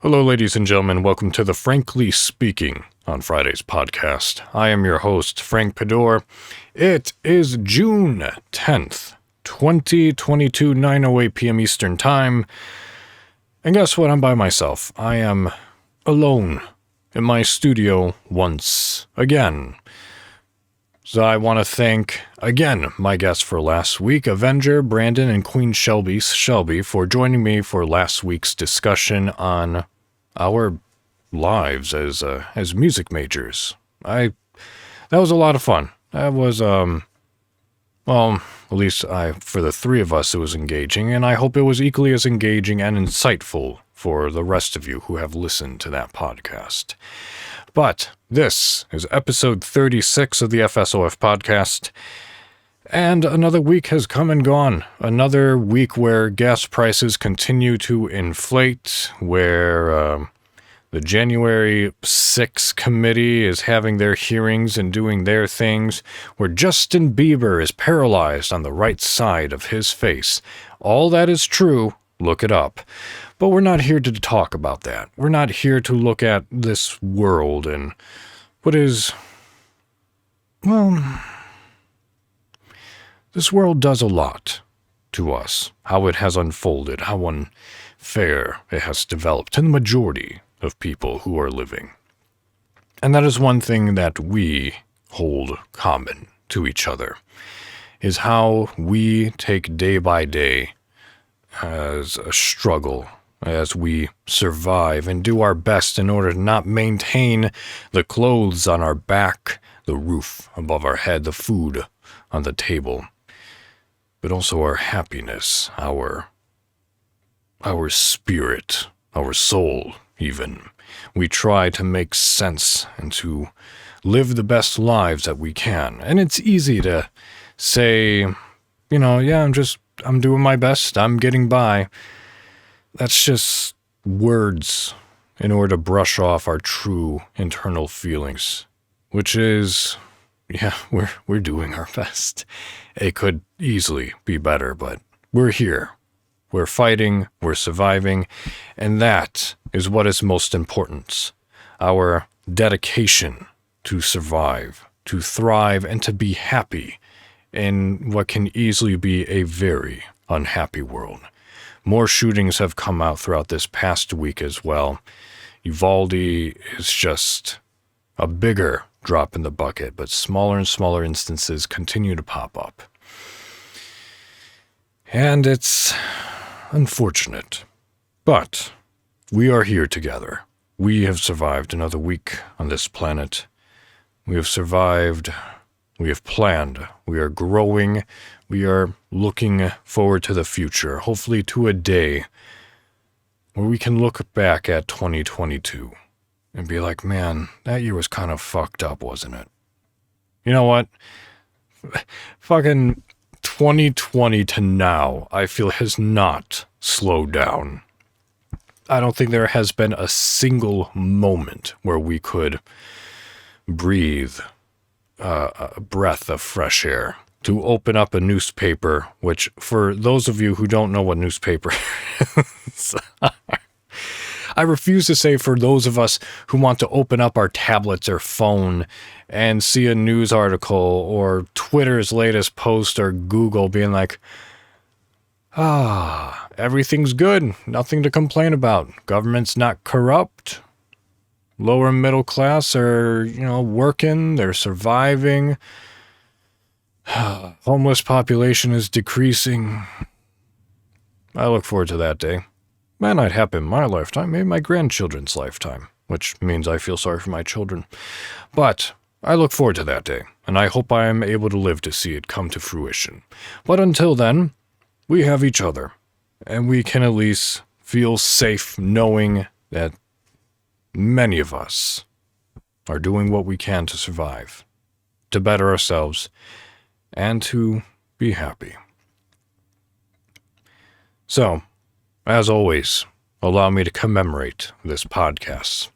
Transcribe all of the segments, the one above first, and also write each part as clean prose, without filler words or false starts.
Hello, ladies and gentlemen. Welcome to the Frankly Speaking on Fridays podcast. I am your host, Frank Pador. It is June 10th, 2022, 9:08 p.m. Eastern Time. And guess what? I'm by myself. I am alone in my studio once again. So I want to thank, again, my guests for last week, Avenger, Brandon, and Queen Shelby, for joining me for last week's discussion on our lives as music majors. That was a lot of fun. That was, at least for the three of us, it was engaging, and I hope it was equally as engaging and insightful for the rest of you who have listened to that podcast. But this is episode 36 of the FSOF podcast, and another week has come and gone. Another week where gas prices continue to inflate, where the January 6th committee is having their hearings and doing their things, where Justin Bieber is paralyzed on the right side of his face. All that is true. Look it up. But we're not here to talk about that. We're not here to look at this world and what is, this world does a lot to us. How it has unfolded, how unfair it has developed to the majority of people who are living. And that is one thing that we hold common to each other, is how we take day by day as a struggle, as we survive and do our best in order to not maintain the clothes on our back, the roof above our head, the food on the table, but also our happiness, our spirit, our soul even. We try to make sense and to live the best lives that we can. And it's easy to say, I'm doing my best, I'm getting by. That's just words in order to brush off our true internal feelings, which is, we're doing our best. It could easily be better, but we're here. We're fighting, we're surviving, and that is what is most important. Our dedication to survive, to thrive, and to be happy in what can easily be a very unhappy world. More shootings have come out throughout this past week as well. Uvalde is just a bigger drop in the bucket, but smaller and smaller instances continue to pop up. And it's unfortunate, but we are here together. We have survived another week on this planet. We have survived. We have planned. We are growing. We are looking forward to the future, hopefully to a day where we can look back at 2022 and be like, man, that year was kind of fucked up, wasn't it? You know what? Fucking 2020 to now, I feel has not slowed down. I don't think there has been a single moment where we could breathe a breath of fresh air, to open up a newspaper, which for those of you who don't know what newspaper is, I refuse to say for those of us who want to open up our tablets or phone and see a news article or Twitter's latest post or Google being like, everything's good, nothing to complain about, government's not corrupt, lower middle class are, working, they're surviving, homeless population is decreasing. I look forward to that day. Might not happen in my lifetime, maybe my grandchildren's lifetime, which means I feel sorry for my children. But I look forward to that day, and I hope I am able to live to see it come to fruition. But until then, we have each other, and we can at least feel safe knowing that many of us are doing what we can to survive, to better ourselves, and to be happy. So, as always, allow me to commemorate this podcast,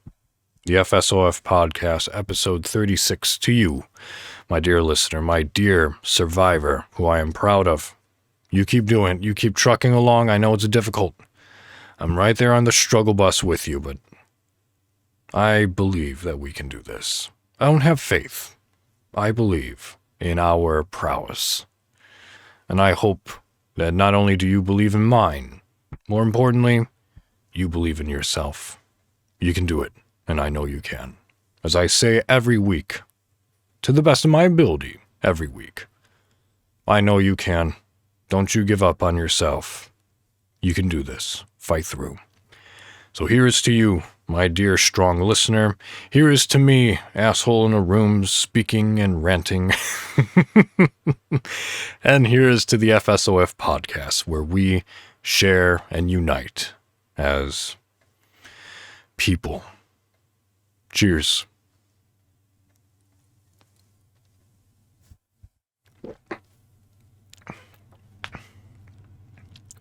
the FSOF podcast, episode 36, to you, my dear listener, my dear survivor, who I am proud of. You keep doing it. You keep trucking along. I know it's difficult. I'm right there on the struggle bus with you, but I believe that we can do this. I don't have faith. I believe in our prowess. And I hope that not only do you believe in mine, more importantly, you believe in yourself. You can do it, and I know you can. As I say every week, to the best of my ability, every week, I know you can. Don't you give up on yourself. You can do this. Fight through. So here is to you, my dear strong listener. Here is to me, asshole in a room, speaking and ranting. And here is to the FSOF podcast, where we share and unite as people. Cheers.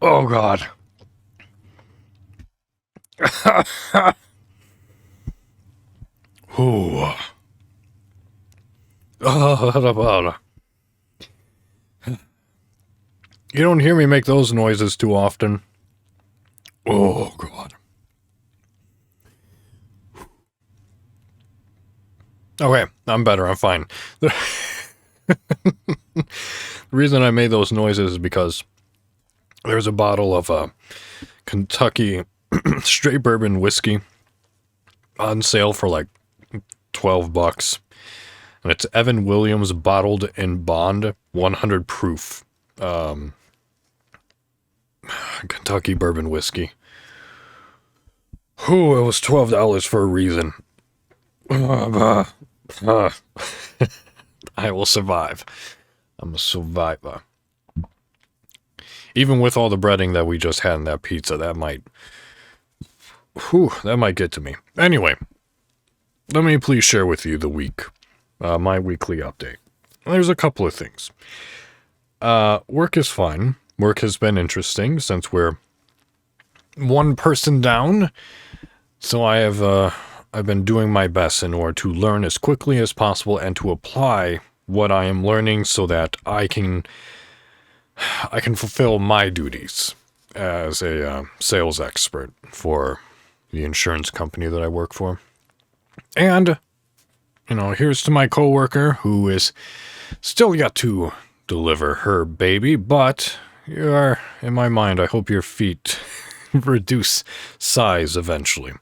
Oh, God. Ooh. You don't hear me make those noises too often. Oh, God. Okay, I'm better. I'm fine. The reason I made those noises is because there's a bottle of Kentucky straight bourbon whiskey on sale for like $12. And it's Evan Williams bottled in bond 100 proof Kentucky bourbon whiskey. Whew, it was $12 for a reason. I will survive. I'm a survivor. Even with all the breading that we just had in that pizza, that might get to me. Anyway, let me please share with you my weekly update. There's a couple of things. Work is fine. Work has been interesting since we're one person down. So I've been doing my best in order to learn as quickly as possible and to apply what I am learning so that I can fulfill my duties as a sales expert for the insurance company that I work for. And, here's to my coworker who is still yet to deliver her baby, but you are, in my mind, I hope your feet reduce size eventually.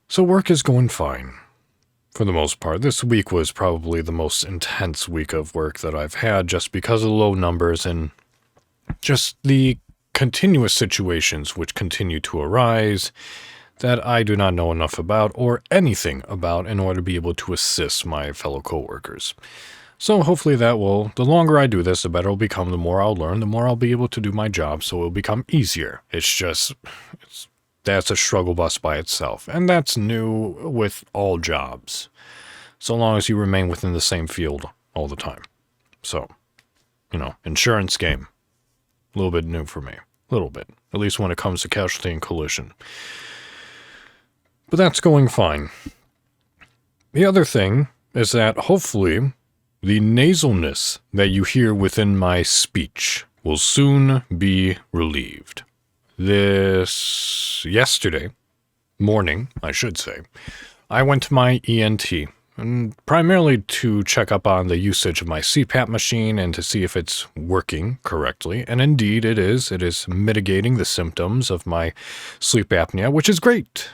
So work is going fine, for the most part. This week was probably the most intense week of work that I've had just because of the low numbers and just the continuous situations which continue to arise that I do not know enough about or anything about in order to be able to assist my fellow coworkers. So hopefully the longer I do this, the better it'll become, the more I'll learn, the more I'll be able to do my job, so it'll become easier. That's a struggle bus by itself, and that's new with all jobs, so long as you remain within the same field all the time. So, insurance game, a little bit new for me, a little bit, at least when it comes to casualty and collision. But that's going fine. The other thing is that hopefully the nasalness that you hear within my speech will soon be relieved. Yesterday morning, I should say, I went to my ENT, and primarily to check up on the usage of my CPAP machine and to see if it's working correctly. And indeed it is. It is mitigating the symptoms of my sleep apnea, which is great.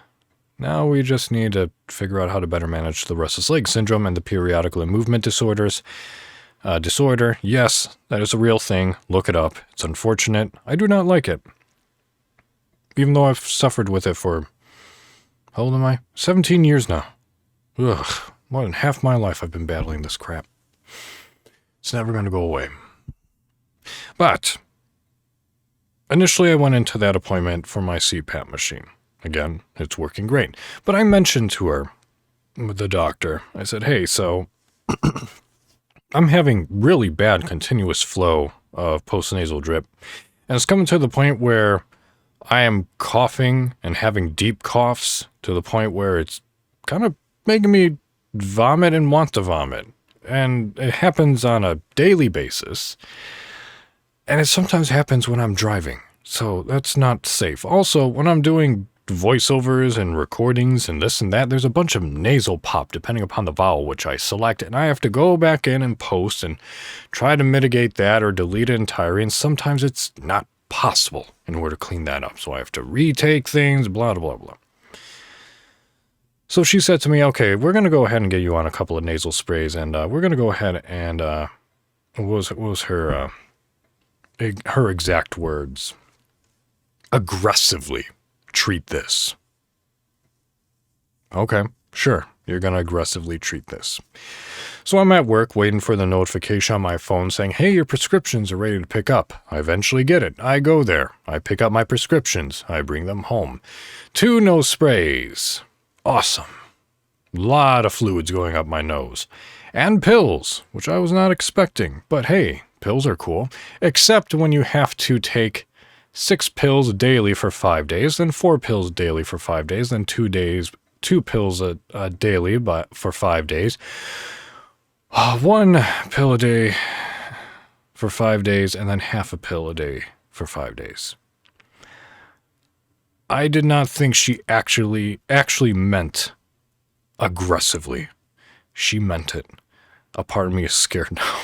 Now we just need to figure out how to better manage the restless leg syndrome and the periodical movement disorder. Yes, that is a real thing. Look it up. It's unfortunate. I do not like it. Even though I've suffered with it for, how old am I? 17 years now. Ugh, more than half my life I've been battling this crap. It's never going to go away. But, initially I went into that appointment for my CPAP machine. Again, it's working great. But I mentioned to her, the doctor, I said, hey, so I'm having really bad continuous flow of postnasal drip. And it's coming to the point where I am coughing and having deep coughs to the point where it's kind of making me vomit and want to vomit. And it happens on a daily basis. And it sometimes happens when I'm driving. So that's not safe. Also, when I'm doing voiceovers and recordings and this and that, there's a bunch of nasal pop depending upon the vowel which I select, and I have to go back in and post and try to mitigate that or delete it entirely, and sometimes it's not possible in order to clean that up. So I have to retake things, blah, blah, blah. So she said to me, okay, we're going to go ahead and get you on a couple of nasal sprays, and we're going to go ahead and, what was her exact words? Aggressively treat this. Okay, sure, you're going to aggressively treat this. So I'm at work waiting for the notification on my phone saying, hey, your prescriptions are ready to pick up. I eventually get it. I go there. I pick up my prescriptions. I bring them home. 2 nose sprays. Awesome. Lot of fluids going up my nose. And pills, which I was not expecting. But hey, pills are cool. Except when you have to take 6 pills daily for 5 days, then 4 pills daily for 5 days, then 2 pills daily for 5 days. 1 pill a day for 5 days, and then half a pill a day for 5 days. I did not think she actually meant aggressively. She meant it. A part of me is scared now.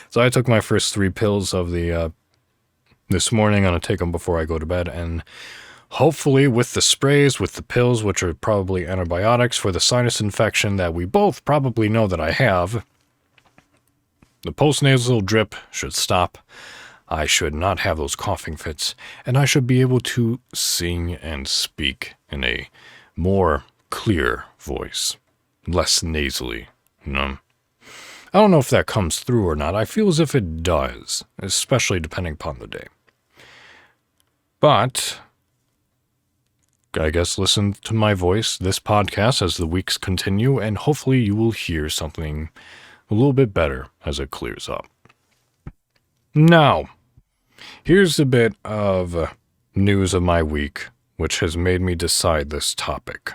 So I took my first 3 pills of this morning. I'm going to take them before I go to bed, and hopefully with the sprays, with the pills, which are probably antibiotics for the sinus infection that we both probably know that I have, the postnasal drip should stop. I should not have those coughing fits, and I should be able to sing and speak in a more clear voice, less nasally, I don't know if that comes through or not. I feel as if it does, especially depending upon the day. But I guess listen to my voice, this podcast, as the weeks continue, and hopefully you will hear something a little bit better as it clears up. Now, here's a bit of news of my week, which has made me decide this topic.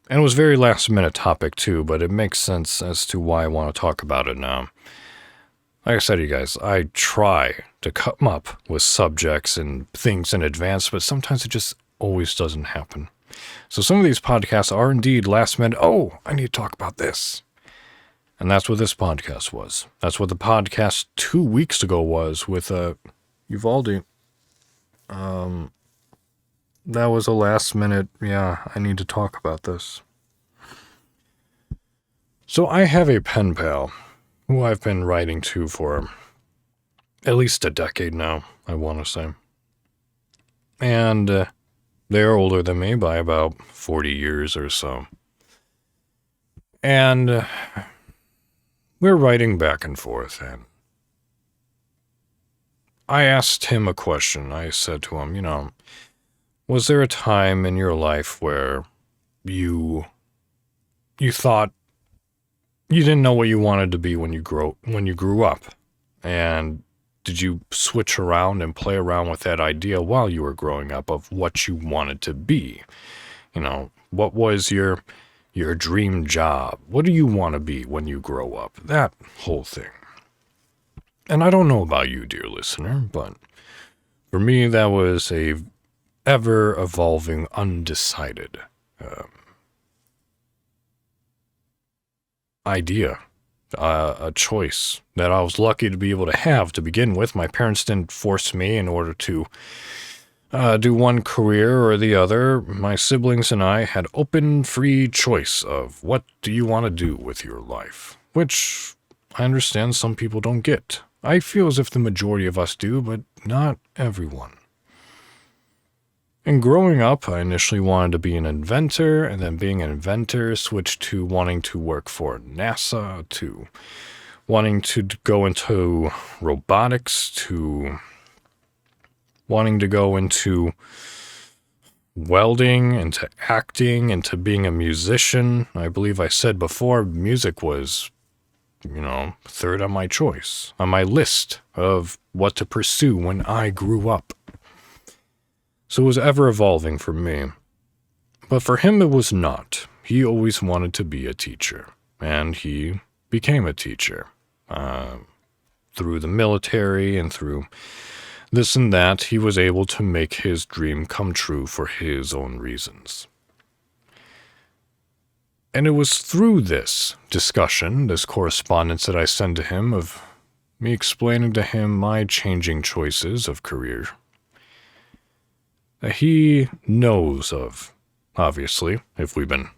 And it was a very last-minute topic, too, but it makes sense as to why I want to talk about it now. Like I said to you guys, I try to come up with subjects and things in advance, but sometimes it just always doesn't happen. So some of these podcasts are indeed last-minute, oh, I need to talk about this. And that's what this podcast was. That's what the podcast 2 weeks ago was with Uvalde. That was a last minute, I need to talk about this. So I have a pen pal who I've been writing to for at least a decade now, I want to say. And they are older than me by about 40 years or so. And we're writing back and forth, and I asked him a question. I said to him, was there a time in your life where you thought you didn't know what you wanted to be when you grew up? And did you switch around and play around with that idea while you were growing up of what you wanted to be? What was your dream job? What do you want to be when you grow up? That whole thing. And I don't know about you, dear listener, but for me, that was a ever-evolving, undecided idea, a choice that I was lucky to be able to have to begin with. My parents didn't force me in order to do one career or the other. My siblings and I had open, free choice of what do you want to do with your life, which I understand some people don't get. I feel as if the majority of us do, but not everyone. And growing up, I initially wanted to be an inventor, and then being an inventor switched to wanting to work for NASA, to wanting to go into robotics, to wanting to go into welding, into acting, into being a musician. I believe I said before, music was, third on my choice, on my list of what to pursue when I grew up. So it was ever evolving for me. But for him, it was not. He always wanted to be a teacher, and he became a teacher. through the military and through this and that, he was able to make his dream come true for his own reasons. And it was through this discussion, this correspondence that I sent to him of me explaining to him my changing choices of career, that he knows of. Obviously, if we've been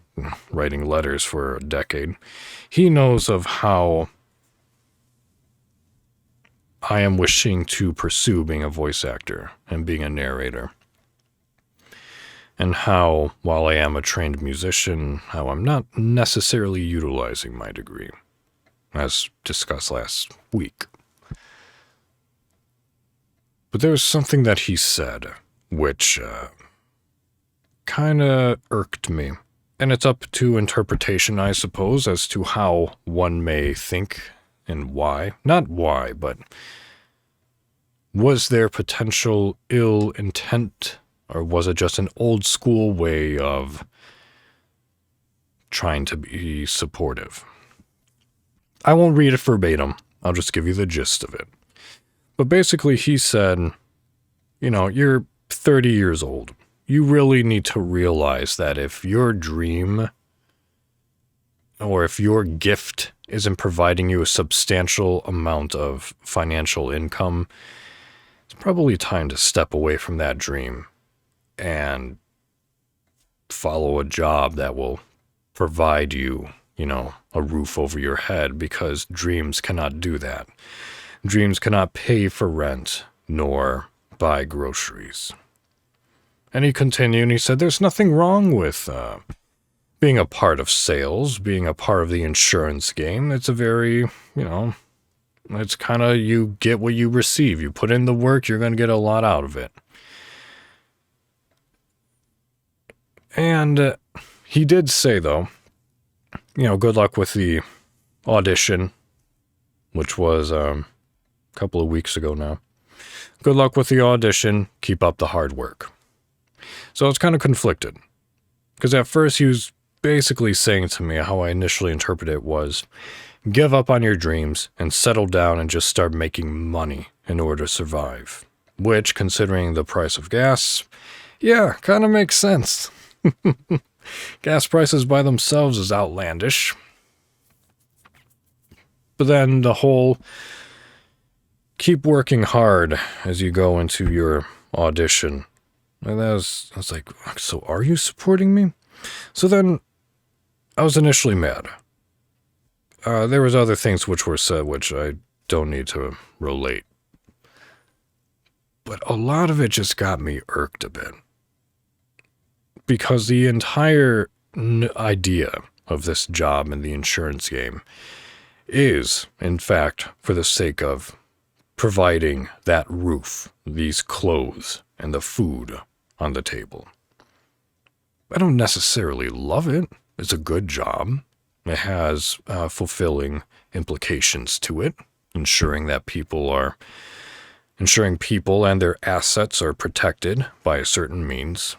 writing letters for a decade, he knows of how I am wishing to pursue being a voice actor and being a narrator. And how, while I am a trained musician, how I'm not necessarily utilizing my degree, as discussed last week. But there was something that he said, which kind of irked me. And it's up to interpretation, I suppose, as to how one may think and why. Not why, but was there potential ill intent, or was it just an old school way of trying to be supportive? I won't read it verbatim. I'll just give you the gist of it. But basically he said, you're 30 years old. You really need to realize that if your dream or if your gift isn't providing you a substantial amount of financial income, it's probably time to step away from that dream and follow a job that will provide you, a roof over your head, because dreams cannot do that. Dreams cannot pay for rent nor buy groceries. And he continued and he said, there's nothing wrong with being a part of sales, being a part of the insurance game. It's a very, it's kind of, you get what you receive. You put in the work, you're going to get a lot out of it. And he did say, though, good luck with the audition, which was a couple of weeks ago now. Good luck with the audition. Keep up the hard work. So it's kind of conflicted. Because at first he was basically saying to me, how I initially interpreted it was, give up on your dreams and settle down and just start making money in order to survive. Which, considering the price of gas, kind of makes sense. Gas prices by themselves is outlandish. But then the whole keep working hard as you go into your audition. And I was like, so are you supporting me? So then I was initially mad. There was other things which were said which I don't need to relate. But a lot of it just got me irked a bit. Because the entire idea of this job in the insurance game is, in fact, for the sake of providing that roof, these clothes, and the food on the table. I don't necessarily love it. It's a good job. It has fulfilling implications to it, ensuring people and their assets are protected by a certain means.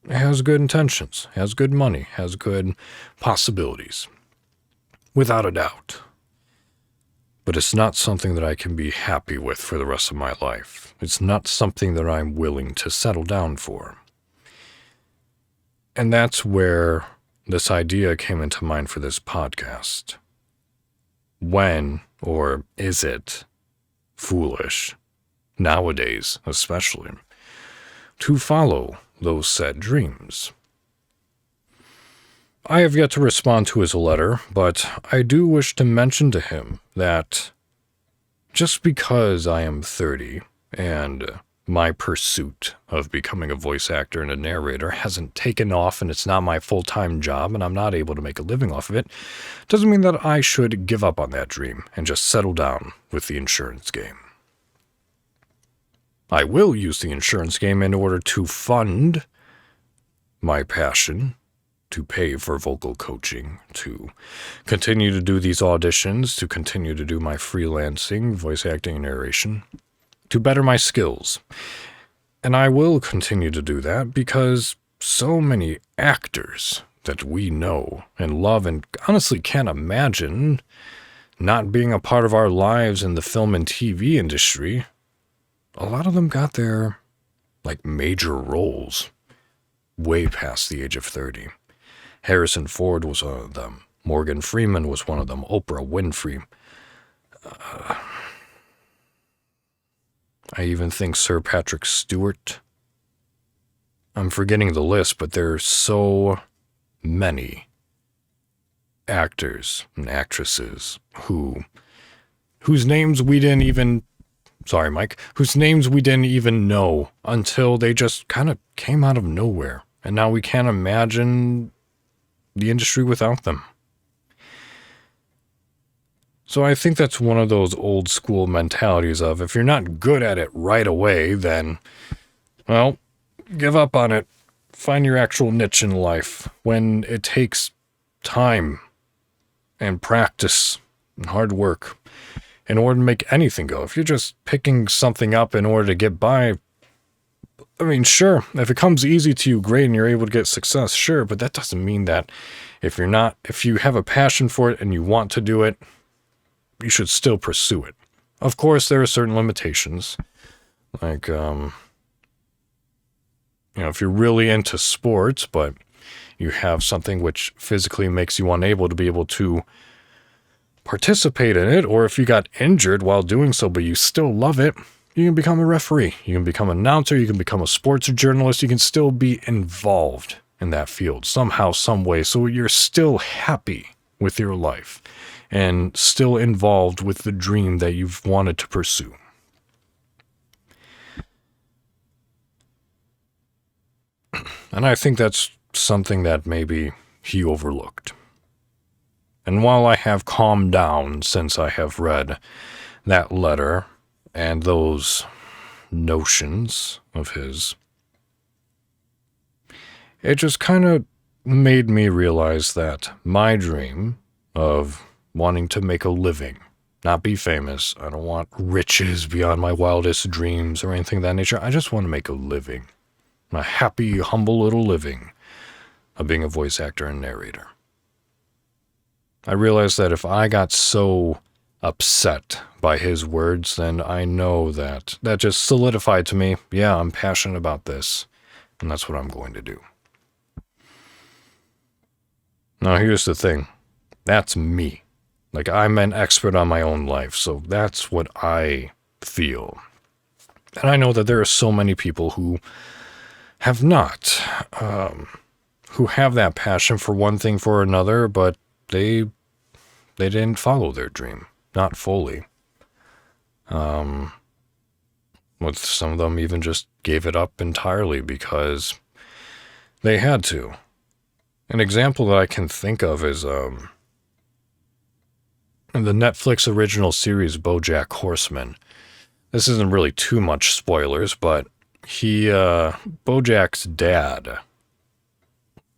It has good intentions, has good money, has good possibilities. Without a doubt. But it's not something that I can be happy with for the rest of my life. It's not something that I'm willing to settle down for. And that's where this idea came into mind for this podcast. When, or is it, foolish, nowadays especially, to follow those said dreams? I have yet to respond to his letter, but I do wish to mention to him that just because I am 30 and my pursuit of becoming a voice actor and a narrator hasn't taken off and it's not my full-time job and I'm not able to make a living off of it, doesn't mean that I should give up on that dream and just settle down with the insurance game. I will use the insurance game in order to fund my passion, to pay for vocal coaching, to continue to do these auditions, to continue to do my freelancing, voice acting and narration, to better my skills. And I will continue to do that because so many actors that we know and love and honestly can't imagine not being a part of our lives in the film and TV industry, a lot of them got their, major roles way past the age of 30. Harrison Ford was one of them. Morgan Freeman was one of them. Oprah Winfrey. I even think Sir Patrick Stewart. I'm forgetting the list, but there are so many actors and actresses whose names we didn't even know until they just kind of came out of nowhere. And now we can't imagine the industry without them. So I think that's one of those old school mentalities of, if you're not good at it right away, then, well, give up on it. Find your actual niche in life when it takes time and practice and hard work in order to make anything go. If you're just picking something up in order to get by, I mean, sure, if it comes easy to you, great, and you're able to get success, sure, but that doesn't mean that if you have a passion for it and you want to do it, you should still pursue it. Of course, there are certain limitations, like, if you're really into sports, but you have something which physically makes you unable to be able to participate in it, or if you got injured while doing so, but you still love it, you can become a referee, you can become an announcer, you can become a sports journalist, you can still be involved in that field somehow, some way, so you're still happy with your life and still involved with the dream that you've wanted to pursue. And I think that's something that maybe he overlooked. And while I have calmed down since I have read that letter and those notions of his, it just kind of made me realize that my dream of wanting to make a living, not be famous, I don't want riches beyond my wildest dreams or anything of that nature, I just want to make a living. A happy, humble little living of being a voice actor and narrator. I realized that if I got so upset by his words, then I know that just solidified to me, yeah, I'm passionate about this, and that's what I'm going to do. Now, here's the thing. That's me. I'm an expert on my own life, so that's what I feel. And I know that there are so many people who have not, who have that passion for one thing for another, but they didn't follow their dream, not fully. With some of them even just gave it up entirely because they had to. An example that I can think of is the Netflix original series BoJack Horseman. This isn't really too much spoilers, but BoJack's dad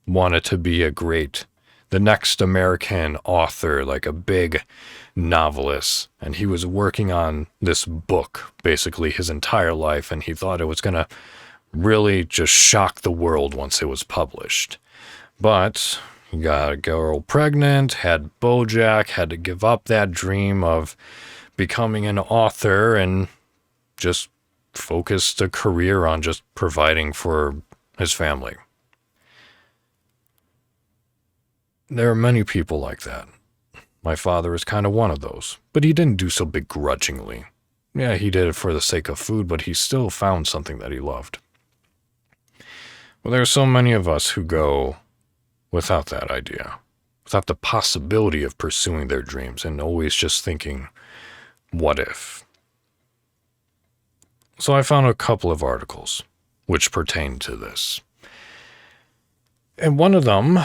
wanted to be the next American author, like a big novelist, and he was working on this book basically his entire life, and he thought it was going to really just shock the world once it was published. But he got a girl pregnant, had BoJack, had to give up that dream of becoming an author and just focused a career on just providing for his family. There are many people like that. My father is kind of one of those, but he didn't do so begrudgingly. Yeah, he did it for the sake of food, but he still found something that he loved. Well, there are so many of us who go without that idea, without the possibility of pursuing their dreams, and always just thinking, what if? So I found a couple of articles which pertain to this. And one of them,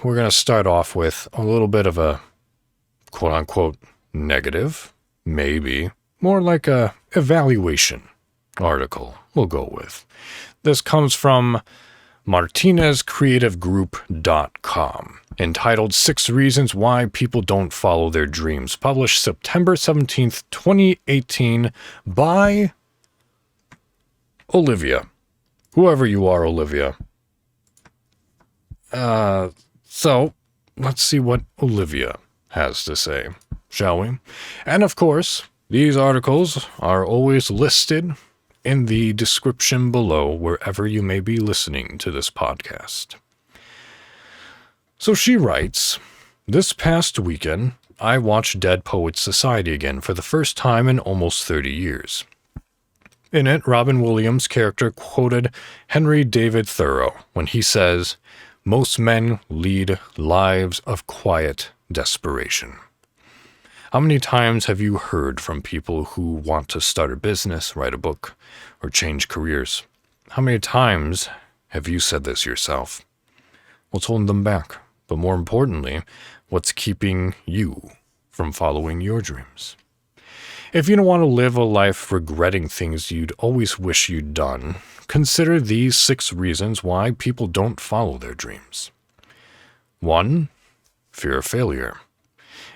we're going to start off with a little bit of a quote-unquote negative, maybe, more like a evaluation article we'll go with. This comes from MartinezCreativeGroup.com, entitled 6 Reasons Why People Don't Follow Their Dreams, published September 17th, 2018 by Olivia. Whoever you are, Olivia. So, let's see what Olivia has to say. shall we? And of course, these articles are always listed in the description below wherever you may be listening to this podcast. So she writes, "This past weekend, I watched Dead Poets Society again for the first time in almost 30 years. In it, Robin Williams' character quoted Henry David Thoreau when he says, 'Most men lead lives of quiet desperation.' How many times have you heard from people who want to start a business, write a book, or change careers? How many times have you said this yourself? What's holding them back? But more importantly, what's keeping you from following your dreams? If you don't want to live a life regretting things you'd always wish you'd done, consider these 6 reasons why people don't follow their dreams. 1. Fear of failure.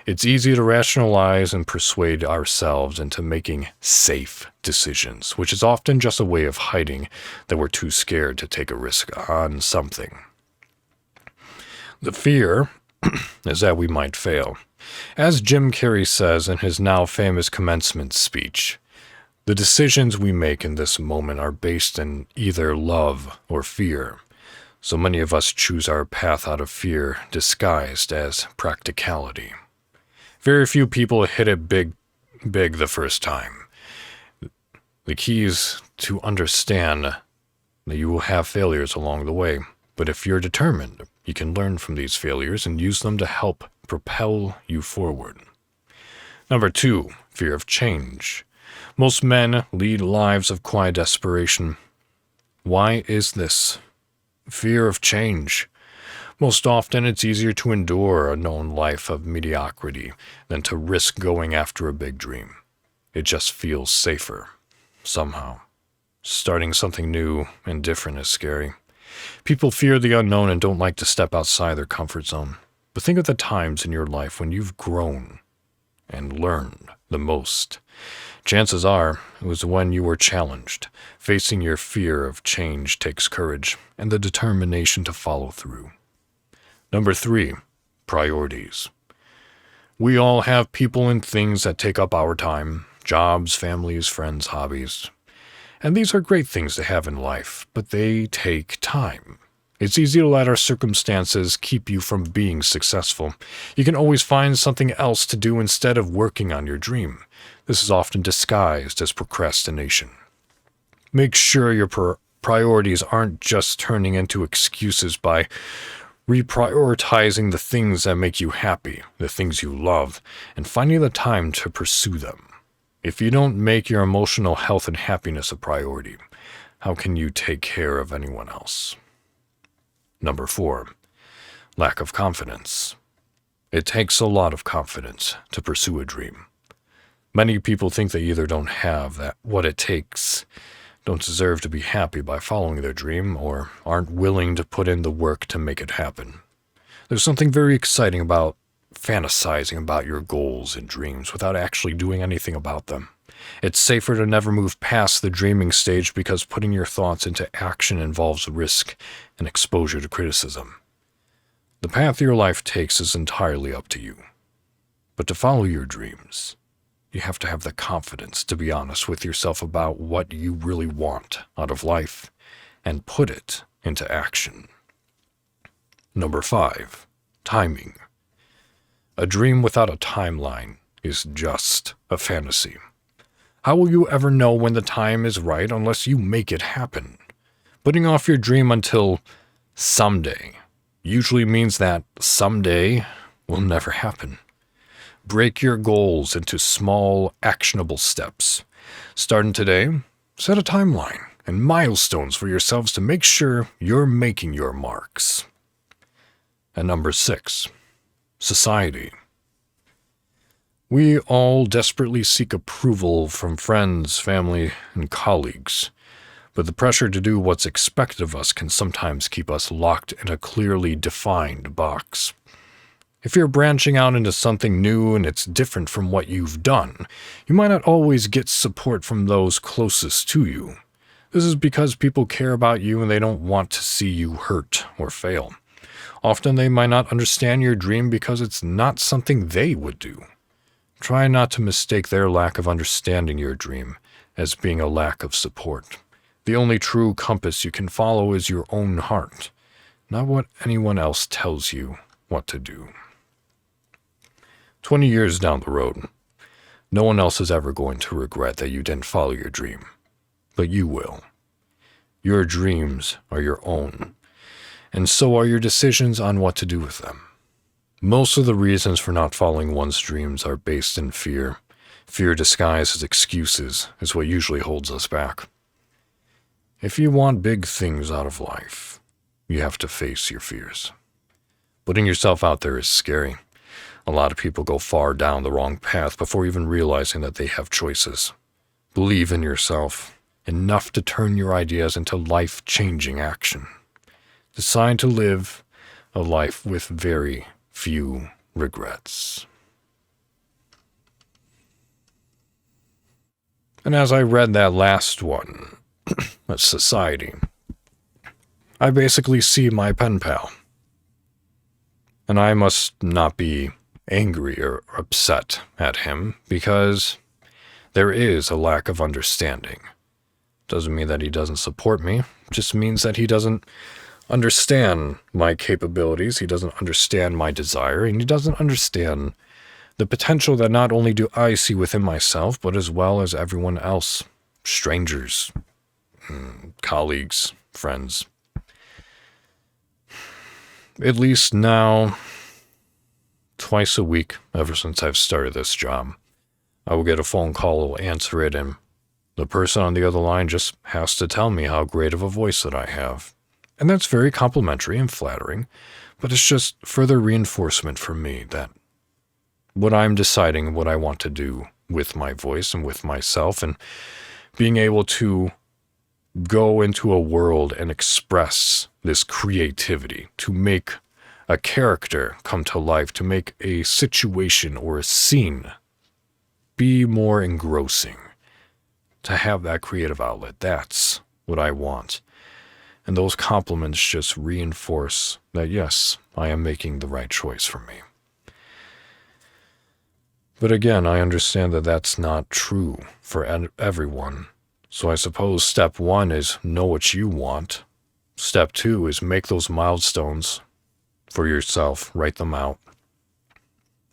It's easy to rationalize and persuade ourselves into making safe decisions, which is often just a way of hiding that we're too scared to take a risk on something. The fear is that we might fail. As Jim Carrey says in his now famous commencement speech, the decisions we make in this moment are based in either love or fear. So many of us choose our path out of fear disguised as practicality. Very few people hit it big the first time. The key is to understand that you will have failures along the way, but if you're determined, you can learn from these failures and use them to help propel you forward. Number 2, fear of change. Most men lead lives of quiet desperation. Why is this? Fear of change. Most often, it's easier to endure a known life of mediocrity than to risk going after a big dream. It just feels safer, somehow. Starting something new and different is scary. People fear the unknown and don't like to step outside their comfort zone. But think of the times in your life when you've grown and learned the most. Chances are it was when you were challenged. Facing your fear of change takes courage and the determination to follow through. Number 3, priorities. We all have people and things that take up our time, jobs, families, friends, hobbies. And these are great things to have in life, but they take time. It's easy to let our circumstances keep you from being successful. You can always find something else to do instead of working on your dream. This is often disguised as procrastination. Make sure your priorities aren't just turning into excuses by reprioritizing the things that make you happy, the things you love, and finding the time to pursue them. If you don't make your emotional health and happiness a priority, how can you take care of anyone else? Number 4, lack of confidence. It takes a lot of confidence to pursue a dream. Many people think they either don't have what it takes, don't deserve to be happy by following their dream, or aren't willing to put in the work to make it happen. There's something very exciting about fantasizing about your goals and dreams without actually doing anything about them. It's safer to never move past the dreaming stage because putting your thoughts into action involves risk and exposure to criticism. The path your life takes is entirely up to you. But to follow your dreams, you have to have the confidence to be honest with yourself about what you really want out of life and put it into action. Number 5, timing. A dream without a timeline is just a fantasy. How will you ever know when the time is right unless you make it happen? Putting off your dream until someday usually means that someday will never happen. Break your goals into small, actionable steps. Starting today, set a timeline and milestones for yourselves to make sure you're making your marks. And number 6, society. We all desperately seek approval from friends, family, and colleagues, but the pressure to do what's expected of us can sometimes keep us locked in a clearly defined box. If you're branching out into something new and it's different from what you've done, you might not always get support from those closest to you. This is because people care about you and they don't want to see you hurt or fail. Often they might not understand your dream because it's not something they would do. try not to mistake their lack of understanding your dream as being a lack of support. The only true compass you can follow is your own heart, not what anyone else tells you what to do. 20 years down the road, no one else is ever going to regret that you didn't follow your dream, but you will. Your dreams are your own, and so are your decisions on what to do with them. Most of the reasons for not following one's dreams are based in fear. Fear disguised as excuses is what usually holds us back. If you want big things out of life, you have to face your fears. Putting yourself out there is scary. A lot of people go far down the wrong path before even realizing that they have choices. Believe in yourself enough to turn your ideas into life-changing action. Decide to live a life with very few regrets. And as I read that last one, that's society, I basically see my pen pal. And I must not be angry or upset at him because there is a lack of understanding. Doesn't mean that he doesn't support me, just means that he doesn't understand my capabilities, he doesn't understand my desire, and he doesn't understand the potential that not only do I see within myself, but as well as everyone else, strangers, colleagues, friends. At least now, twice a week, ever since I've started this job, I will get a phone call, I'll answer it, and the person on the other line just has to tell me how great of a voice that I have. And that's very complimentary and flattering, but it's just further reinforcement for me that what I'm deciding what I want to do with my voice and with myself, and being able to go into a world and express this creativity, to make a character come to life, to make a situation or a scene be more engrossing, to have that creative outlet. That's what I want. And those compliments just reinforce that, yes, I am making the right choice for me. But again, I understand that that's not true for everyone. So I suppose step 1 is know what you want. Step 2 is make those milestones for yourself, write them out.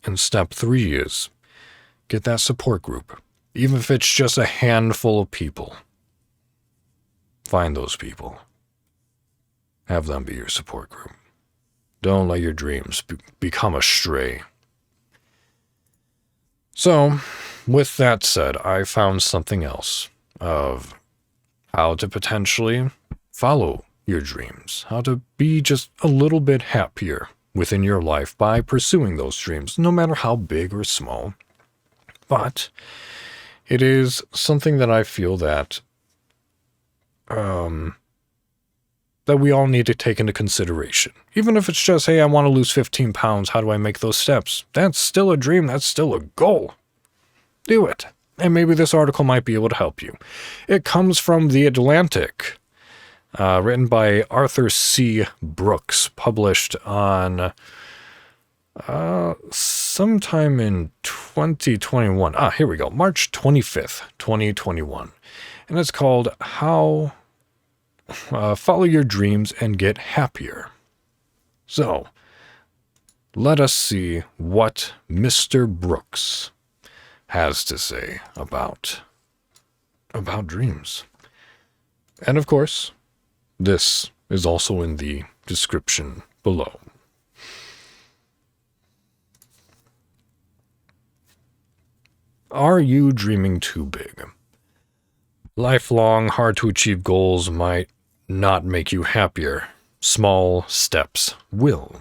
And step 3 is get that support group. Even if it's just a handful of people, find those people. Have them be your support group. Don't let your dreams become a stray. So, with that said, I found something else of how to potentially follow your dreams, how to be just a little bit happier within your life by pursuing those dreams, no matter how big or small. But it is something that I feel that that we all need to take into consideration. Even if it's just, hey, I want to lose 15 pounds, how do I make those steps? That's still a dream, that's still a goal. Do it. And maybe this article might be able to help you. It comes from The Atlantic, written by Arthur C. Brooks, published on sometime in 2021. Here we go. March 25th, 2021. And it's called How Follow Your Dreams and Get Happier. So, let us see what Mr. Brooks has to say about dreams. And of course, this is also in the description below. Are you dreaming too big? Lifelong, hard-to-achieve goals might not make you happier. Small steps will.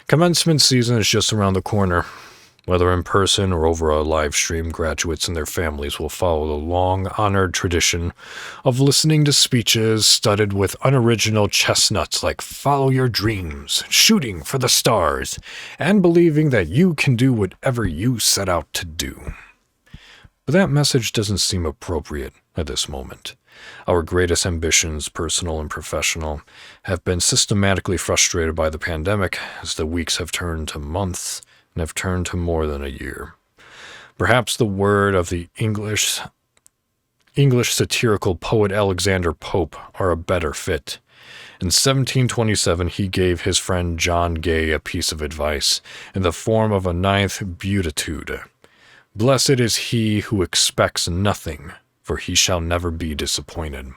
Commencement season is just around the corner. Whether in person or over a live stream, graduates and their families will follow the long-honored tradition of listening to speeches studded with unoriginal chestnuts like follow your dreams, shooting for the stars, and believing that you can do whatever you set out to do. But that message doesn't seem appropriate at this moment. Our greatest ambitions, personal and professional, have been systematically frustrated by the pandemic as the weeks have turned to months and have turned to more than a year. Perhaps the word of the English satirical poet Alexander Pope are a better fit. In 1727, he gave his friend John Gay a piece of advice in the form of a ninth beatitude. Blessed is he who expects nothing, for he shall never be disappointed.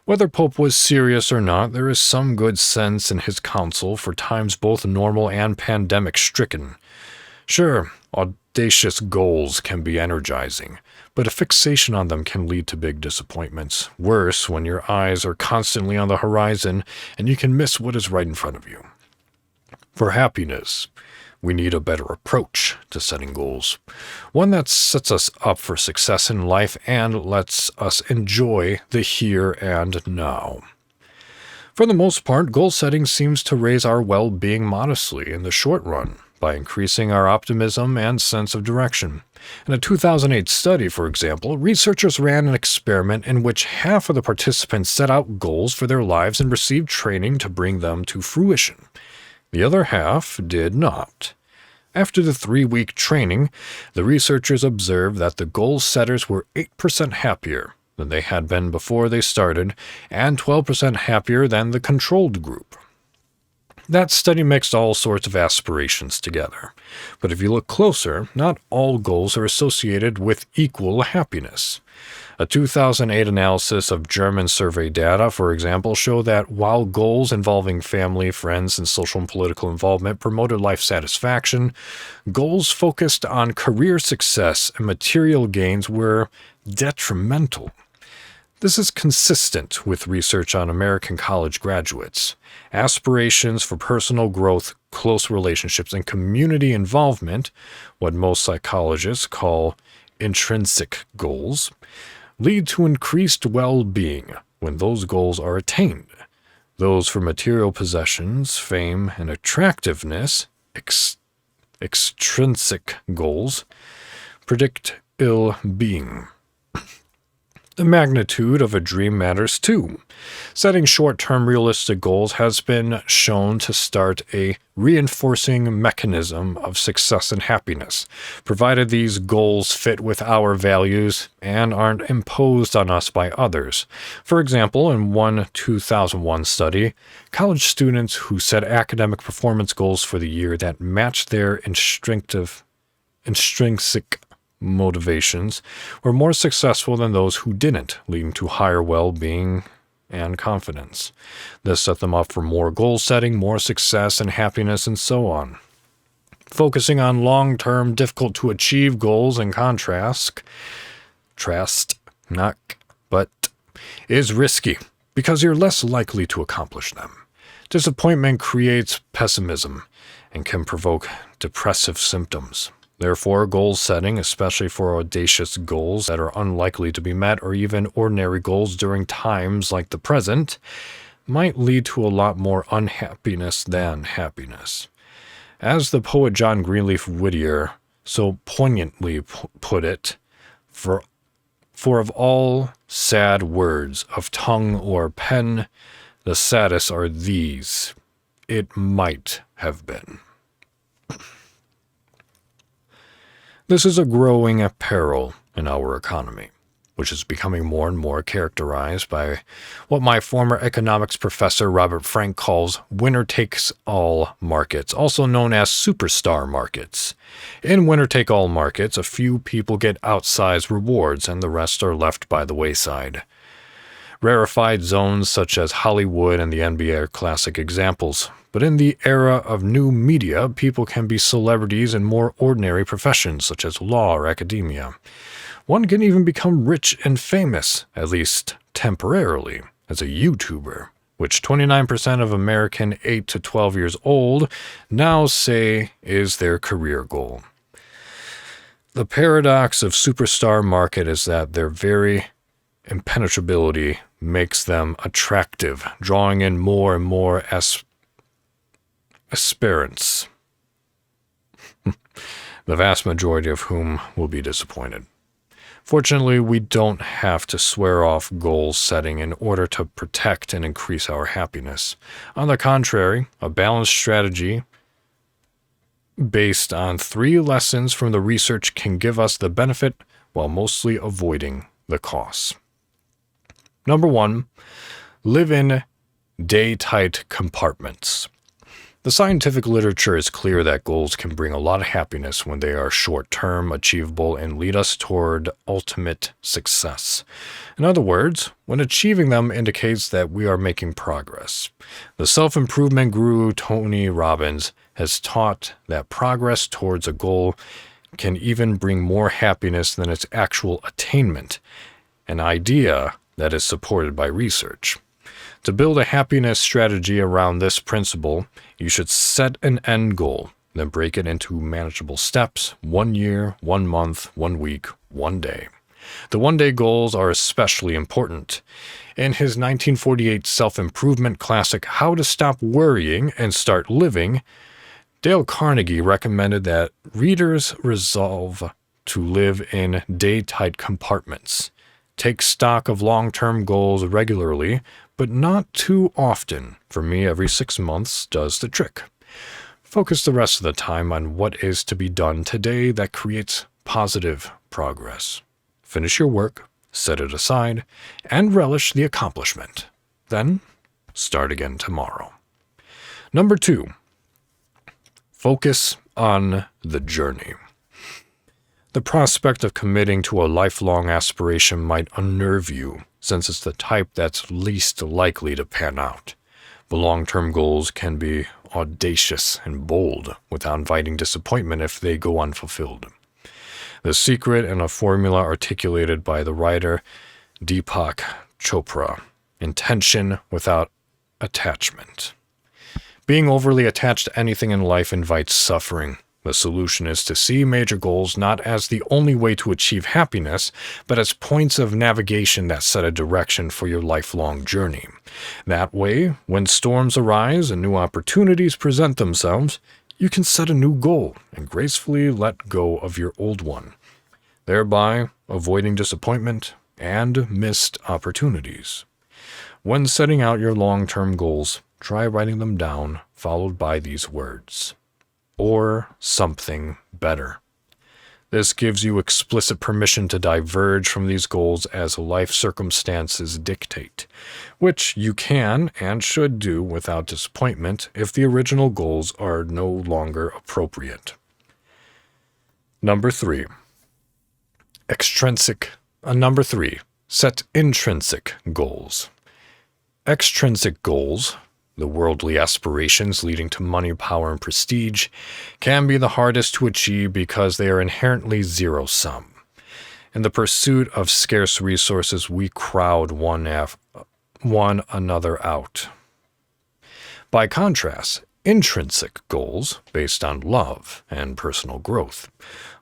Whether Pope was serious or not, there is some good sense in his counsel for times both normal and pandemic-stricken. Sure, audacious goals can be energizing, but a fixation on them can lead to big disappointments. Worse, when your eyes are constantly on the horizon and you can miss what is right in front of you. For happiness, we need a better approach to setting goals, one that sets us up for success in life and lets us enjoy the here and now. For the most part, goal setting seems to raise our well-being modestly in the short run by increasing our optimism and sense of direction. In a 2008 study, for example, researchers ran an experiment in which half of the participants set out goals for their lives and received training to bring them to fruition. The other half did not. After the 3-week training, the researchers observed that the goal setters were 8% happier than they had been before they started and 12% happier than the controlled group. That study mixed all sorts of aspirations together. But if you look closer, not all goals are associated with equal happiness. A 2008 analysis of German survey data, for example, showed that while goals involving family, friends, and social and political involvement promoted life satisfaction, goals focused on career success and material gains were detrimental. This is consistent with research on American college graduates. Aspirations for personal growth, close relationships, and community involvement, what most psychologists call intrinsic goals, lead to increased well-being when those goals are attained. Those for material possessions, fame, and attractiveness, extrinsic goals, predict ill-being. The magnitude of a dream matters too. Setting short-term realistic goals has been shown to start a reinforcing mechanism of success and happiness, provided these goals fit with our values and aren't imposed on us by others. For example, in one 2001 study, college students who set academic performance goals for the year that matched their intrinsic motivations were more successful than those who didn't, leading to higher well-being and confidence. This set them up for more goal setting, more success and happiness, and so on. Focusing on long-term, difficult-to-achieve goals in is risky because you're less likely to accomplish them. Disappointment creates pessimism and can provoke depressive symptoms. Therefore, goal setting, especially for audacious goals that are unlikely to be met or even ordinary goals during times like the present, might lead to a lot more unhappiness than happiness. As the poet John Greenleaf Whittier so poignantly put it, for of all sad words of tongue or pen, the saddest are these, it might have been. This is a growing peril in our economy, which is becoming more and more characterized by what my former economics professor Robert Frank calls winner-takes-all markets, also known as superstar markets. In winner-take-all markets, a few people get outsized rewards and the rest are left by the wayside. Rarefied zones such as Hollywood and the NBA are classic examples. But in the era of new media, people can be celebrities in more ordinary professions, such as law or academia. One can even become rich and famous, at least temporarily, as a YouTuber, which 29% of American 8 to 12 years old now say is their career goal. The paradox of superstar market is that their very impenetrability makes them attractive, drawing in more and more aspirants, the vast majority of whom will be disappointed. Fortunately, we don't have to swear off goal setting in order to protect and increase our happiness. On the contrary, a balanced strategy based on 3 lessons from the research can give us the benefit while mostly avoiding the costs. Number 1, live in day-tight compartments. The scientific literature is clear that goals can bring a lot of happiness when they are short-term, achievable, and lead us toward ultimate success. In other words, when achieving them indicates that we are making progress. The self-improvement guru Tony Robbins has taught that progress towards a goal can even bring more happiness than its actual attainment, an idea that is supported by research. To build a happiness strategy around this principle, you should set an end goal, then break it into manageable steps: 1 year, 1 month, 1 week, 1 day. The 1-day goals are especially important. In his 1948 self-improvement classic, How to Stop Worrying and Start Living, Dale Carnegie recommended that readers resolve to live in day-tight compartments. Take stock of long-term goals regularly, but not too often. For me, every 6 months does the trick. Focus the rest of the time on what is to be done today that creates positive progress. Finish your work, set it aside, and relish the accomplishment. Then, start again tomorrow. Number 2, focus on the journey. The prospect of committing to a lifelong aspiration might unnerve you, since it's the type that's least likely to pan out. But long-term goals can be audacious and bold, without inviting disappointment if they go unfulfilled. The secret in a formula articulated by the writer Deepak Chopra: intention without attachment. Being overly attached to anything in life invites suffering. The solution is to see major goals not as the only way to achieve happiness, but as points of navigation that set a direction for your lifelong journey. That way, when storms arise and new opportunities present themselves, you can set a new goal and gracefully let go of your old one, thereby avoiding disappointment and missed opportunities. When setting out your long-term goals, try writing them down, followed by these words: or something better. This gives you explicit permission to diverge from these goals as life circumstances dictate, which you can and should do without disappointment if the original goals are no longer appropriate. Number 3, set intrinsic goals. Extrinsic goals, the worldly aspirations leading to money, power, and prestige, can be the hardest to achieve because they are inherently zero-sum. In the pursuit of scarce resources, we crowd one another out. By contrast, intrinsic goals, based on love and personal growth,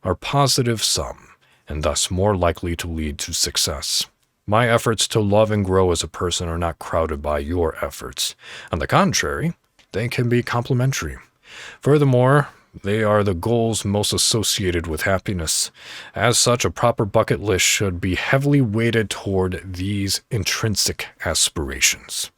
are positive-sum, and thus more likely to lead to success. My efforts to love and grow as a person are not crowded by your efforts. On the contrary, they can be complementary. Furthermore, they are the goals most associated with happiness. As such, a proper bucket list should be heavily weighted toward these intrinsic aspirations.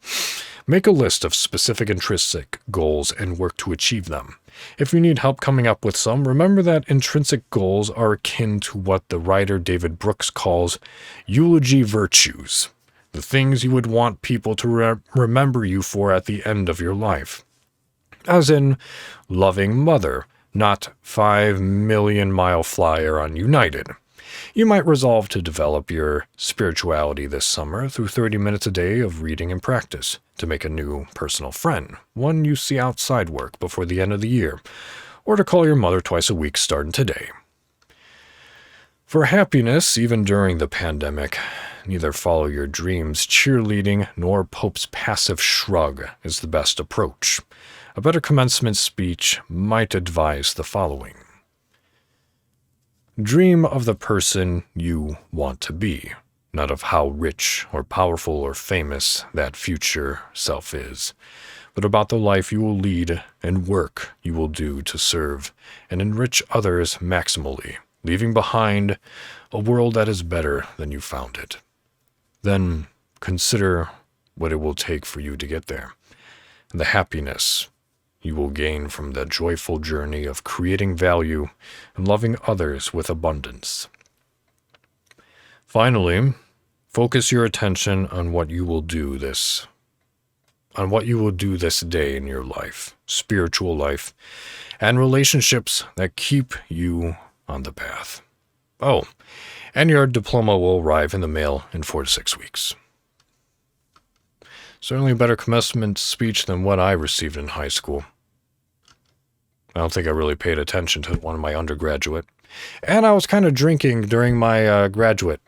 Make a list of specific intrinsic goals and work to achieve them. If you need help coming up with some, remember that intrinsic goals are akin to what the writer David Brooks calls eulogy virtues, the things you would want people to remember you for at the end of your life. As in, loving mother, not 5 million mile flyer on United. You might resolve to develop your spirituality this summer through 30 minutes a day of reading and practice, to make a new personal friend, one you see outside work before the end of the year, or to call your mother twice a week starting today. For happiness, even during the pandemic, neither follow your dreams cheerleading nor Pope's passive shrug is the best approach. A better commencement speech might advise the following: dream of the person you want to be, not of how rich or powerful or famous that future self is, but about the life you will lead and work you will do to serve and enrich others maximally, leaving behind a world that is better than you found it. Then consider what it will take for you to get there, and the happiness you will gain from the joyful journey of creating value and loving others with abundance. Finally, focus your attention on what you will do this day in your life, spiritual life, and relationships that keep you on the path. Oh, and your diploma will arrive in the mail in 4 to 6 weeks. Certainly a better commencement speech than what I received in high school. I don't think I really paid attention to one of my undergraduate. And I was kind of drinking during my graduate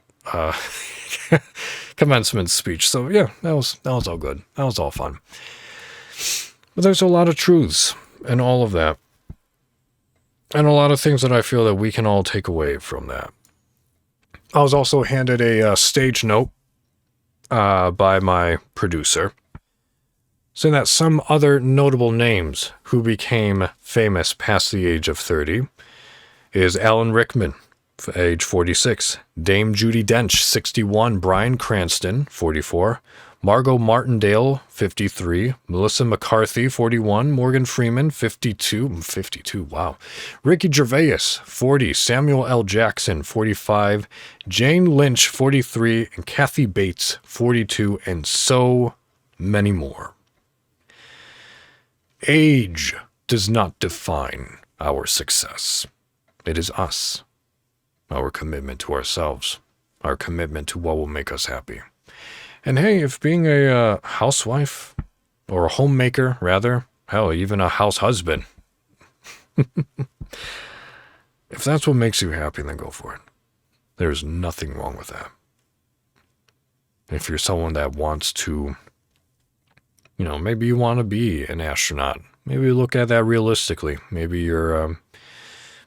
commencement speech. So yeah, that was all good. That was all fun. But there's a lot of truths in all of that. And a lot of things that I feel that we can all take away from that. I was also handed a stage note by my producer, saying that some other notable names who became famous past the age of 30 is Alan Rickman, age 46, Dame Judi Dench, 61, Bryan Cranston, 44, Margot Martindale, 53, Melissa McCarthy, 41, Morgan Freeman, 52, wow, Ricky Gervais, 40, Samuel L. Jackson, 45, Jane Lynch, 43, and Kathy Bates, 42, and so many more. Age does not define our success. It is us, our commitment to ourselves, our commitment to what will make us happy. And hey, if being a housewife, or a homemaker, rather, hell, even a house husband, if that's what makes you happy, then go for it. There's nothing wrong with that. If you're someone that wants to, maybe you want to be an astronaut. Maybe look at that realistically. Maybe you're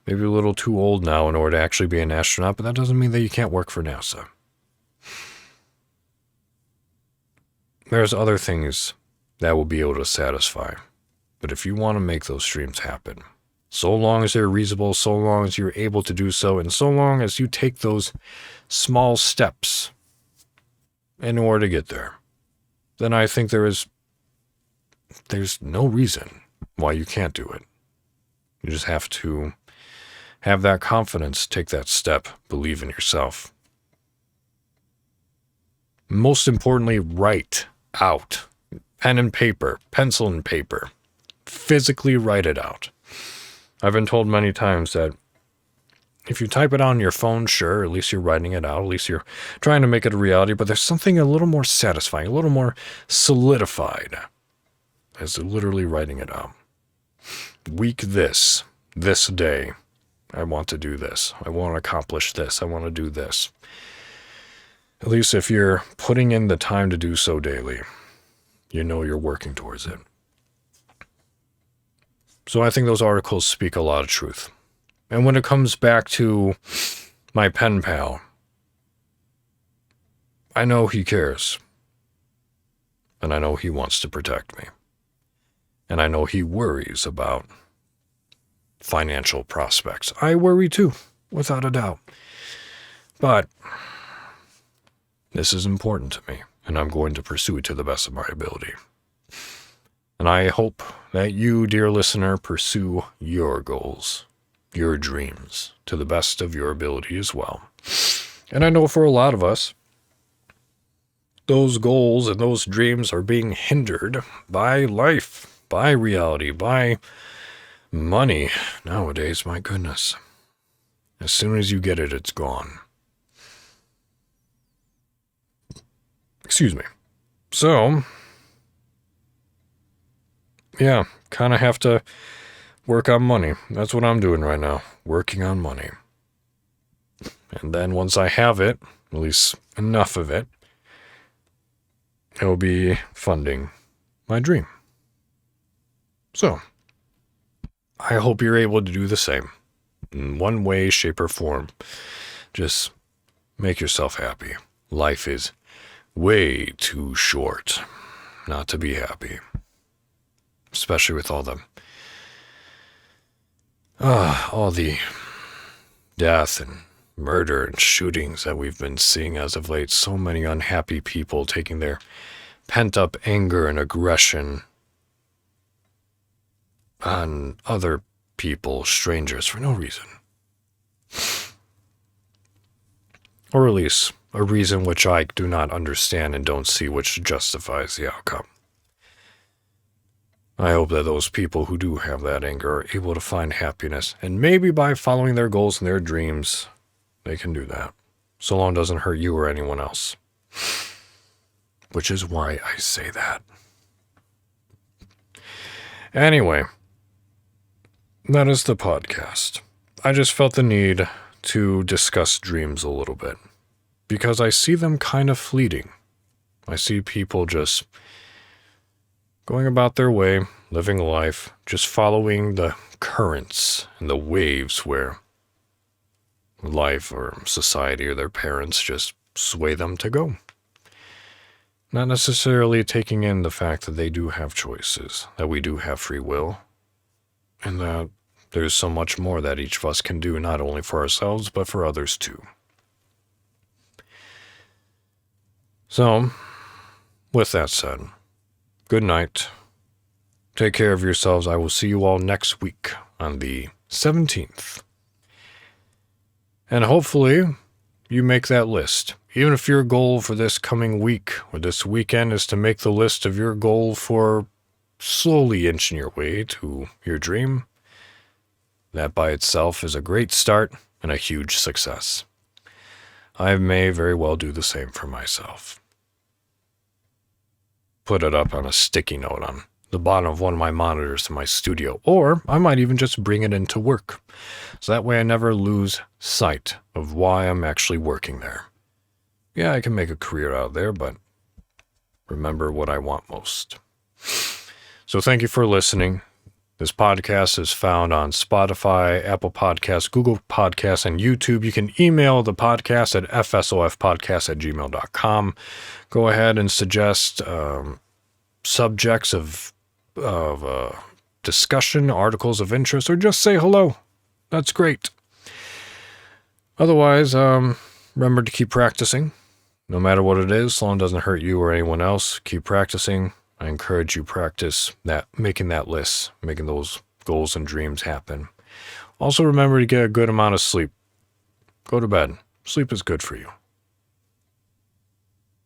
maybe a little too old now in order to actually be an astronaut, but that doesn't mean that you can't work for NASA. There's other things that will be able to satisfy. But if you want to make those dreams happen, so long as they're reasonable, so long as you're able to do so, and so long as you take those small steps in order to get there, then I think there's no reason why you can't do it. You just have to have that confidence, take that step, believe in yourself. Most importantly, write out. Pen and paper, pencil and paper. Physically write it out. I've been told many times that if you type it on your phone, sure, at least you're writing it out, at least you're trying to make it a reality, but there's something a little more satisfying, a little more solidified as literally writing it out. Week this day, I want to do this. I want to accomplish this. I want to do this. At least if you're putting in the time to do so daily, you know you're working towards it. So I think those articles speak a lot of truth. And when it comes back to my pen pal, I know he cares. And I know he wants to protect me. And I know he worries about financial prospects. I worry too, without a doubt. But this is important to me, and I'm going to pursue it to the best of my ability. And I hope that you, dear listener, pursue your goals, your dreams, to the best of your ability as well. And I know for a lot of us, those goals and those dreams are being hindered by life, by reality, by money. Nowadays, my goodness. As soon as you get it, it's gone. Excuse me. So, yeah, kind of have to work on money. That's what I'm doing right now, working on money. And then once I have it, at least enough of it, it will be funding my dream. So, I hope you're able to do the same. In one way, shape, or form. Just make yourself happy. Life is way too short not to be happy. Especially with all the death and murder and shootings that we've been seeing as of late. So many unhappy people taking their pent-up anger and aggression on other people, strangers, for no reason. Or at least a reason which I do not understand and don't see which justifies the outcome. I hope that those people who do have that anger are able to find happiness, and maybe by following their goals and their dreams, they can do that, so long it doesn't hurt you or anyone else. Which is why I say that. Anyway, that is the podcast. I just felt the need to discuss dreams a little bit, because I see them kind of fleeting. I see people just going about their way, living life, just following the currents and the waves where life or society or their parents just sway them to go. Not necessarily taking in the fact that they do have choices, that we do have free will, and that there's so much more that each of us can do, not only for ourselves, but for others too. So, with that said, good night. Take care of yourselves. I will see you all next week on the 17th. And hopefully, you make that list. Even if your goal for this coming week or this weekend is to make the list of your goal for slowly inching your way to your dream, that by itself is a great start and a huge success. I may very well do the same for myself. Put it up on a sticky note on the bottom of one of my monitors in my studio, or I might even just bring it into work, so that way I never lose sight of why I'm actually working there. Yeah, I can make a career out there, but remember what I want most. So thank you for listening. This podcast is found on Spotify, Apple Podcasts, Google Podcasts, and YouTube. You can email the podcast at fsofpodcast@gmail.com. Go ahead and suggest subjects of discussion, articles of interest, or just say hello. That's great. Otherwise, remember to keep practicing. No matter what it is, as long as it doesn't hurt you or anyone else, keep practicing. I encourage you practice that, making that list, making those goals and dreams happen. Also remember to get a good amount of sleep. Go to bed. Sleep is good for you.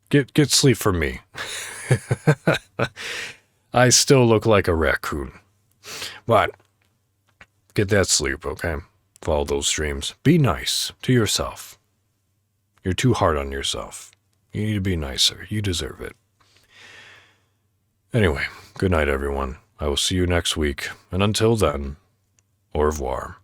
Get sleep for me. I still look like a raccoon. But get that sleep, okay? Follow those dreams. Be nice to yourself. You're too hard on yourself. You need to be nicer. You deserve it. Anyway, good night, everyone. I will see you next week. And until then, au revoir.